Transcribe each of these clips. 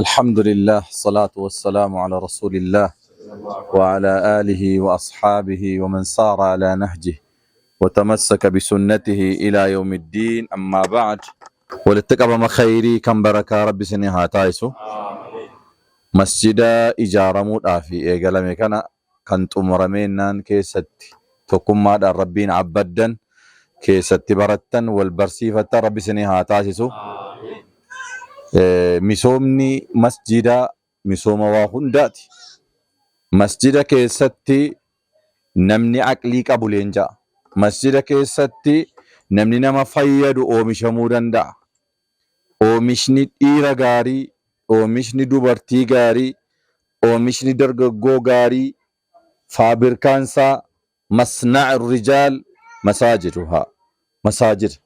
الحمد لله الصلاة والسلام على رسول الله وعلى آله وأصحابه ومن سار على نهجه وتمسك بسنته إلى يوم الدين. أما بعد، ولتقب خيري كم بركة ربي سنها تايسو مسجد إجارمود آفي إيقلمي كانت أمرمينان كيستي تقوم ماذا ربين عبدا كيستي برتا والبرسيفة ربي سنها تايسو misoomni masjida misooma waa hundaati. Masjida keessatti namni aqlii qabu leenja'a. Masjida keessatti namni nama fayyadu oomishamuu danda'a. Oomishni dhiira gaarii, oomishni dubartii gaarii, oomishni dargaggoo gaarii faabirkaansaa masna'u rijaal masaajiduhaa masaajida.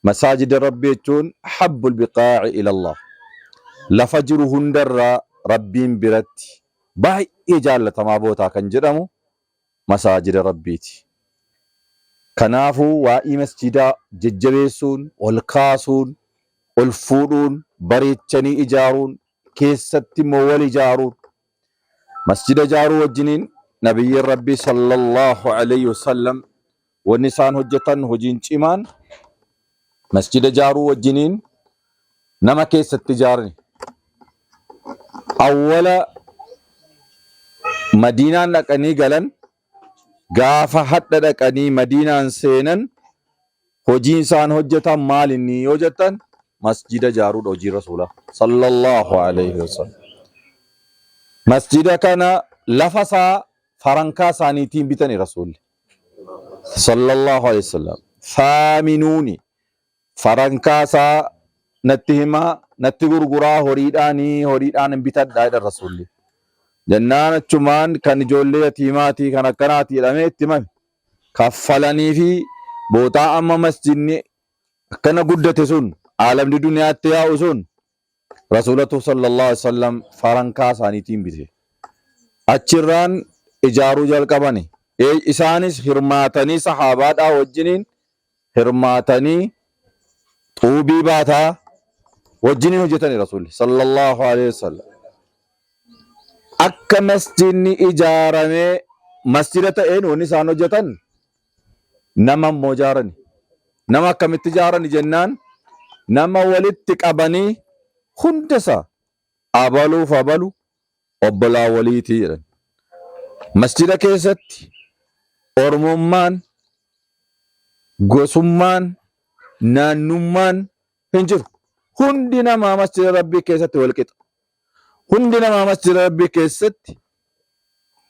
مساجد ربي يجون حب البقاع إلى الله لفجر هندر ربين برت باي إجالة ما بوتا كان جرمو مساجد ربيتي كنافو واي مسجدا ججبيسون والكاسون والفورون بريتشني إجارون كيست مول إجارون مسجد جارو وجنين نبي ربي صلى الله عليه وسلم والنسان هجتن هجين إيمان مسجد جارو وجنين نما كيس التجارني أولا مدينة لكني قلن قافة حتى لكني مدينة سينن هجين سان هجتا مالني يوجتا مسجد جارو دوجي رسوله صلى الله عليه وسلم مسجد كان لفظا فرنكا سانيتين بتني رسول صلى الله عليه وسلم ثامنوني farankaasaa natti himaa natti gurguraa horiidhaan bitadhaa jedha rasuulli. Jennaan achumaan kan ijoollee yatiimaatii kan akkanaati jedhamee itti himame kaffalanii fi bootaa amma masjidni akkana guddate sun aalamni duniyaatti yaa'u sun rasuulatu sallallahu alaihi wasallam farankaa isaaniitiin bite. Achirraan ijaaruu jalqabani. Isaanis hirmaatanii sahaabaadhaa wajjiniin hirmaatanii طوبي باتا وجني هجتني رسول صلى الله عليه وسلم أكا مسجدني إجارمي مسجدة إن ونسان هجتن نما موجارني نما كم اتجارني جنان نما ولدتك أبني خندسا أبالو فابالو أبلا وليتي مسجدة كيست أرممان قسمان naannummaan hin jiru. Hundi namaa masjida rabbii keessatti walqixa. Hundi namaa masjida rabbii keessatti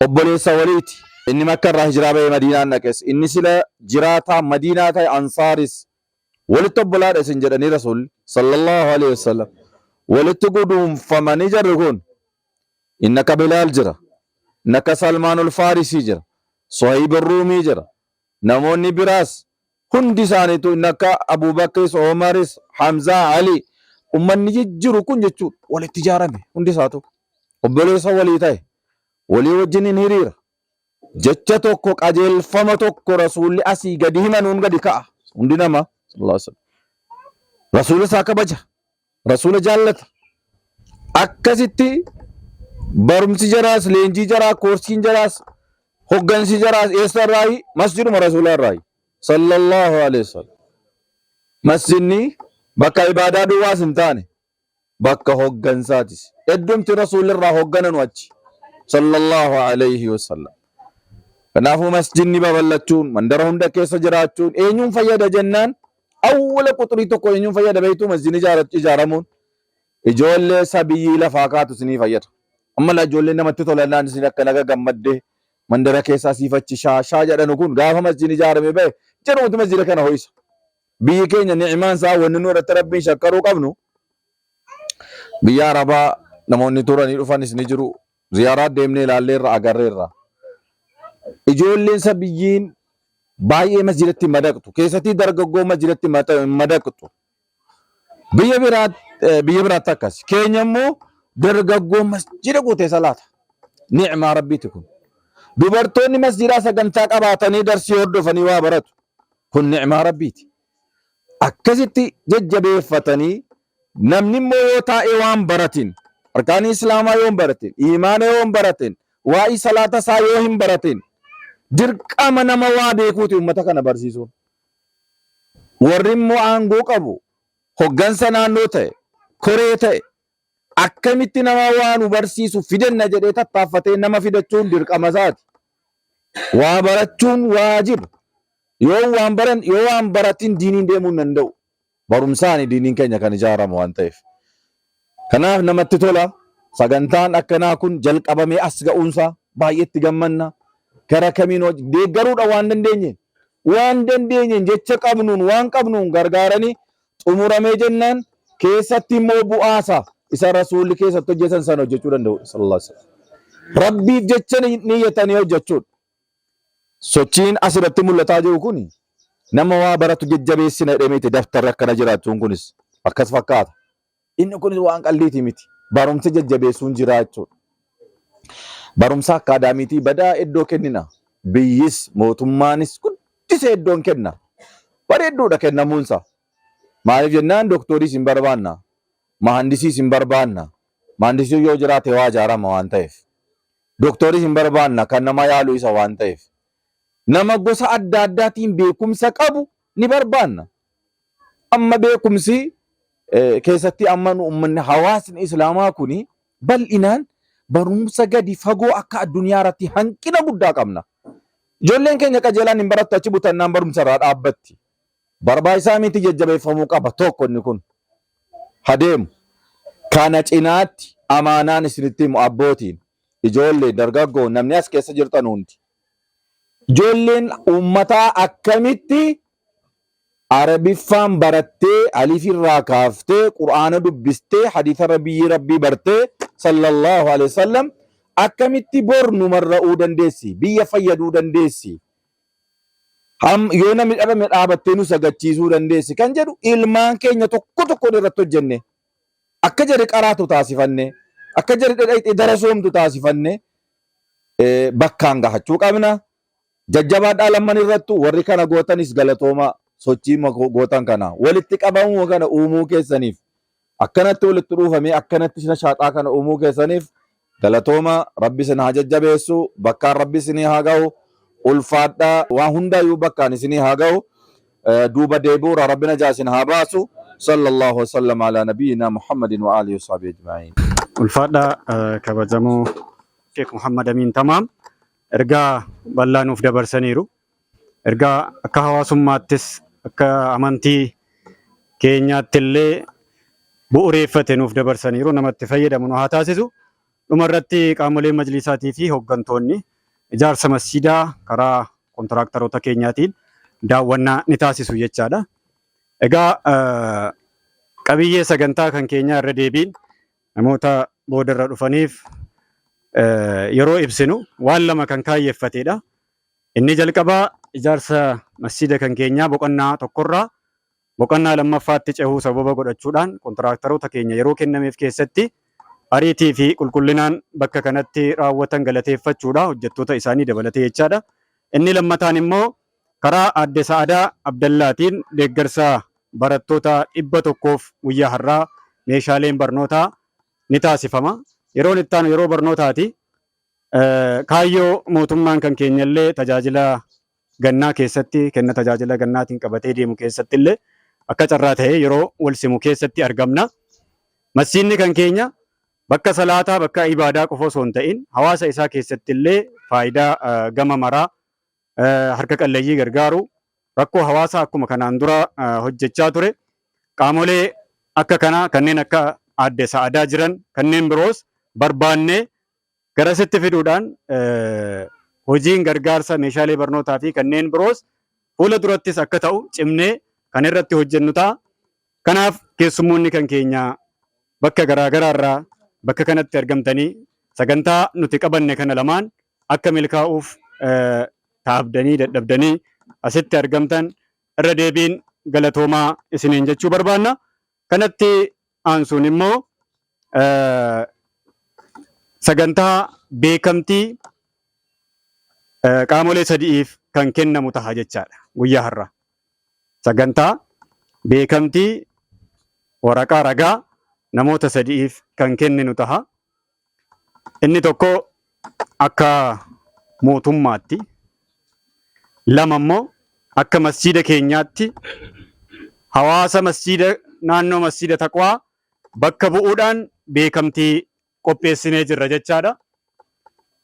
obboleessa waliiti. Inni Makka irraa hijiraa ba'ee Madiinaan dhaqes. Inni sila jiraataa Madiinaa ta'e Ansaaris walitti obbolaadha isin jedhanii Rasuulli sallallahu alaihi wasallam walitti guduunfamanii jarri kun inni akka Bilaal jira, inni akka Salmaanul Faarisii jira, Suhayb Ruumii jira, namoonni biraas hundi isaaniitu inni akka Abuubakris, Umaris, Hamzaa, Ali ummanni jijjiru kun jechuudha walitti ijaarame hundi isaatu obboleessa walii ta'e walii wajjiniin hiriira jecha tokko qajeelfama tokko rasuulli asii gadi himanuun gadi ka'a hundi nama sallallahu alaihi wasallam rasuula isaa kabaja rasuula jaallata akkasitti barumsi jaraas leenjii jaraa koorsiin jaraas hoggansi jaraas eessa irraayi masjiduma rasuula irraayi sallallahu alaihi wasallam masjidni bakka ibaadaa duwwaas hin taane bakka hoggansaatis heddumti rasuulirraa hogganan achi sallallahu alaihi wasallam. Kanaafuu masjidni babal'achuun mandara hunda keessa jiraachuun eenyuun fayyada jennaan awwala quxurii tokko eenyuun fayyada beektuu masjidni ijaaramuun ijoollee sabiyyii lafaa kaatu isinii fayyada. Amma ijoollee namatti tolan isin akka naga gammaddee mandara keessaa siifachi shaa jedhanu kun gaafa masjidni ijaarame ba'e jedhamutu masjida kana ho'isa. Biyyi keenya ni'imaan isaa wanni nu irratti rabbiin shakkaruu qabnu biyya Arabaa namoonni turanii dhufanis ni jiru. Ziyaaraa deemnee ilaalleerra agarreerra. Ijoolleen sabiyyiin baay'ee masjidatti madaqxu. Keessattii dargaggoo masjidatti madaqxu. Biyya biraatti akkas. Keenya immoo dargaggoo masjida guutee salaata. Ni'imaa rabbiiti kun. Dubartoonni masjidaa sagantaa qabaatanii darsii hordofanii waa baratu. Kun ni'imaa rabbiiti. Akkasitti jajjabeeffatanii namni immoo yoo taa'e waan baratin arkaanii islaamaa yoo hin baratin imaana yoo hin baratin waa'ee salaata isaa yoo hin baratin dirqama nama waa beekuuti ummata kana barsiisuun. Warri immoo aangoo qabu hoggansa naannoo ta'e koree ta'e akkamitti nama waa nu barsiisu fidanna jedhee tattaaffatee nama fidachuun dirqama isaati. Waa barachuun waajiba. Yoo waan baratin diiniin deemuu hin danda'u. Barumsaan diiniin keenya kan ijaaramu waan ta'eef. Kanaaf namatti tola. Sagantaan akkanaa kun jalqabamee as ga'uunsaa baay'eetti gammanna. Gara kamiin deeggaruudha waan dandeenyeen jecha qabnuun waan qabnuun gargaaranii xumuramee jennaan keessatti immoo bu'aasa isa rasuulli keessatti hojjetan sana hojjechuu danda'u sallallahu alaihi wasallam. Rabbiif jecha niyyatanii hojjechuudha. Sochiin asirratti mul'ataa jiru kun nama waa baratu jajjabeessina dhemeeti daftarra akkana jiraachuun kunis akkas fakkaata. Inni kunis waan qalliiti miti. Barumsa jajjabeessuun jiraachuudha. Barumsa akaadaamiitii badaa iddoo kennina. Biyyis mootummaanis guddisee iddoon kenna. Bareedduudha kennamuunsa. Maaliif jennaan doktoorii hin barbaanna. Mahandisii hin barbaanna. Mahandisii yoo jiraate waa ijaarama waan ta'eef. Doktoorii hin barbaanna kan nama yaalu isa waan ta'eef. Nama gosa adda addaatiin beekumsa qabu ni barbaanna. Amma beekumsi keessatti amma uummanni hawaasni islaamaa kuni bal'inaan barumsa gadi fagoo akka addunyaa irratti hanqina guddaa qabna. Ijoolleen keenya qajeelaan hin barattu achi butannaan barumsa irraa dhaabbatti. Barbaachisaa miti jajjabeeffamuu qaba tokko inni kun. Hadeemu. Kana cinaatti amaanaan isinitti himu abbootiin ijoollee dargaggoo namni as keessa jirtan hundi. Ijoolleen uummataa akkamitti Arabiffaan barattee alif irraa kaaftee Qur'aana dubbistee hadiisa rabbii bartee sallallahu alaihi wasallam akkamitti bor numarra'uu dandeessi biyya fayyaduu dandeessi yoo namni dhabame dhaabattee nu sagachiisuu dandeessi kan jedhu ilmaan keenya tokko irratti hojjenne akka jedhe qaraatu taasifanne akka jedhe darasoomtu taasifanne bakkaan gahachuu qabna. Jajjabaadhaa lamman irrattu warri kana gootanis galatooma sochii gootan kana walitti qabamuu kana uumuu keessaniif akkanatti walitti dhuufamee akkanatti shaaxaa kana uumuu keessaniif galatooma. Rabbi isin haa jajjabeessu bakkaan rabbi isinii haa ga'u ulfaadhaa waan hundaayyuu bakkaan isinii haa ga'u duuba deebi'uura rabbi najaa isin haa baasu. sallallahu wasallam ala nabiyyina Muhammadin wa alihi wa sahbihi ajma'in. Ulfaadhaa kabajamoo Sheekh Muhammad Amin Tamaam ergaa bal'aa nuuf dabarsaniiru. Ergaa akka hawaasummaattis akka amantii keenyaatti illee bu'uureeffate nuuf dabarsaniiru. Namatti fayyadamu nu haa taasisu. Dhumarratti qaamoleen majlisaatii fi hooggantoonni ijaarsa masjiidaa karaa kontiraaktaroota keenyaatiin daawwannaa ni taasisu jechaadha. Egaa qabiyyee sagantaa kan keenyaa irra deebiin namoota boodarra dhufaniif yeroo ibsinu waan lama kan kaayyeeffatedha. Inni jalqabaa ijaarsa masjiida kan keenyaa boqonnaa tokkorraa boqonnaa lammaffaatti cehuu sababa godhachuudhaan kontiraaktaroota keenya yeroo kennameef keessatti ariitii fi qulqullinaan bakka kanatti raawwatan galateeffachuudha hojjettoota isaanii dabalatee jechaadha. Inni lammataan immoo karaa Aadde Sa'aadaa Abdallaatiin deeggarsa barattoota 100f guyyaa har'aa meeshaaleen barnootaa ni taasifama. Yeroon itti aanu yeroo barnootaati. Kaayyoo mootummaan kan keenyallee tajaajila gannaa keessatti kenna tajaajila gannaatiin qabatee deemu keessatti illee akka carraa ta'ee yeroo wal simu keessatti argamna. Masjiidni kan keenya bakka salaataa bakka ibaadaa qofa osoo hin ta'in hawaasa isaa keessatti illee faayidaa gama maraa harka qalleeyyii gargaaru rakkoo hawaasaa akkuma kanaan dura hojjechaa ture. Qaamolee akka kanaa kanneen akka Aadde Sa'aadaa jiran kanneen biroos barbaannee garasitti fiduudhaan hojiin gargaarsa meeshaalee barnootaa fi kanneen biroos fuula durattis akka ta'u cimnee kan irratti hojjennu ta'a. Kanaaf keessummoonni kan keenya bakka garaagaraa irraa bakka kanatti argamtanii sagantaa nuti qabanne kana lamaan akka milkaa'uuf taabdanii dadhabdanii asitti argamtan irra deebiin galatoomaa isiniin jechuu barbaanna. Kanatti aansuun immoo sagantaa beekamtii qaamolee sadi'iif kan kennamu ta'a jechaadha guyyaa har'a. Sagantaa beekamtii waraqaa ragaa namoota sadiif kan kenninu taha. Inni tokko akka mootummaatti, lama immoo akka masjiida keenyaatti hawaasa masjiida naannoo masjiida Taqwaa bakka bu'uudhaan beekamtii qopheessinee jirra jechaadha.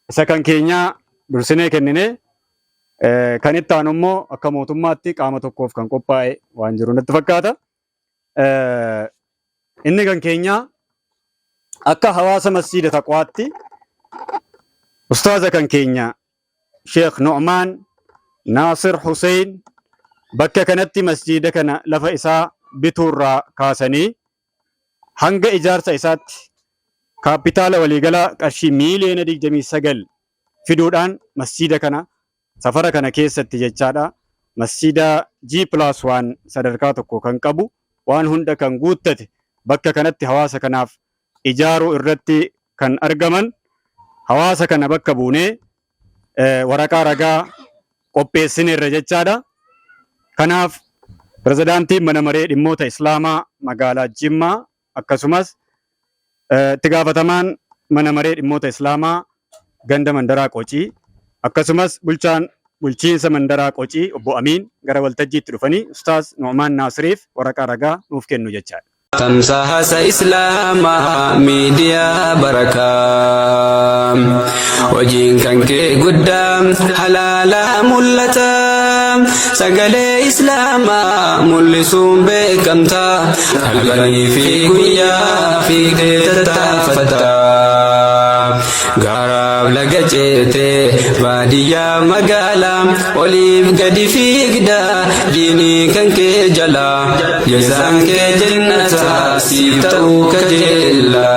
Isa kan keenyaa dursinee kenninee kan itti aanu immoo akka mootummaatti qaama tokkoof kan qophaa'e waan jiru natti fakkaata. Inni kan keenyaa akka hawaasa masjiida Taqwaatti ustaaza kan keenya Sheekh Nu'maan Naasir Hussein bakka kanatti masjiida kana lafa isaa bituurraa kaasanii hanga ijaarsa isaatti kaapitaala waliigalaa qarshii miiliyoona 29 fiduudhaan masjiida kana safara kana keessatti jechaadha masjiida G+1 sadarkaa tokko kan qabu waan hunda kan guuttate bakka kanatti hawaasa kanaaf ijaaruu irratti kan argaman hawaasa kana bakka buunee waraqaa ragaa qopheessineerra jechaadha. Kanaaf pirezidaantiin mana maree dhimmoota Islaamaa magaalaa Jimmaa akkasumas itti gaafatamaan mana maree dhimmoota Islaamaa ganda mandaraa Qocii akkasumas bulchiinsa mandaraa Qocii obbo Amiin gara waltajjiitti dhufanii Ustaaz Nu'maan Naasiriif waraqaa ragaa nuuf kennu jechaadha. Tamsaasa Islaamaa miidiyaa barakaa hojiin kan kee guddaa halaala mul'ata sagalee Islaamaa mul'isuun beekamta halkanii fi guyyaa fi tattaafata gaaraaf laga ceetee baadiyyaa magaalaa oliif gadi fiigda diinii kan kee jala jazaan kee jannata siif ta'uu kajeella.